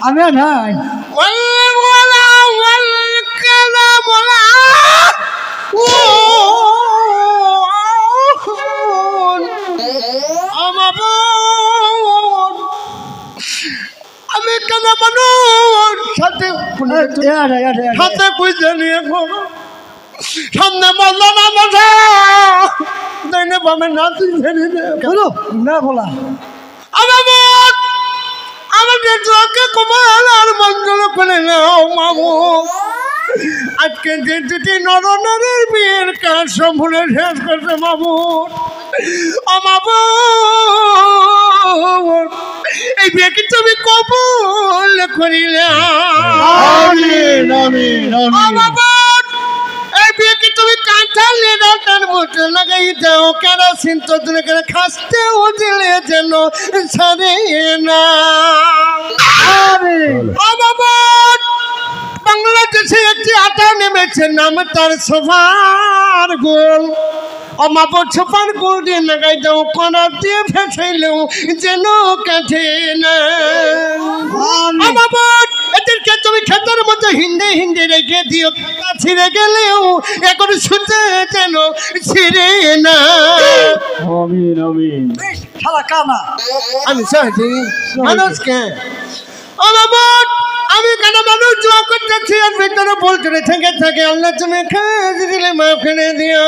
Amin hai. আমি কেন মানুষ সাথে সাথে বুঝে নিয়ে সামনে বললো না বসা তাইলে বামে না তুই ফেরি বলো না বলা আমাকে চোখে কমাল আর মঞ্জল করে নাও মামু আজকে যে দুটি নরনারীর বিয়ের কাজ সম্পূর্ণ শেষ করছে মামু মামু এই বিয়েকে তুমি কবুল করিলে এই বিয়েকে তুমি কাঁঠালে ডাটার মতো লাগাই দাও কেরোসিন তো দূরে করে খাসতেও দিলে যেন ছাড়ে না বাংলাদেশে একটি আটা নেমেছে নাম তার সোফার গোল অমাপর সোফার গোল দিয়ে লাগাই দাও কড়া দিয়ে ফেসাইলেও যেন কাঠে না এদেরকে তুমি খেতার মতো হিন্দে হিন্দে রেখে দিও ছিঁড়ে গেলেও এখন শুতে যেন ছিঁড়ে না আমি সহজে মানুষকে আমি কেন মানুষ জোয়া করতেছি আর ভিতরে বলতে থেকে থাকে আল্লাহ তুমি খেয়ে দিলে মা ফেলে দিও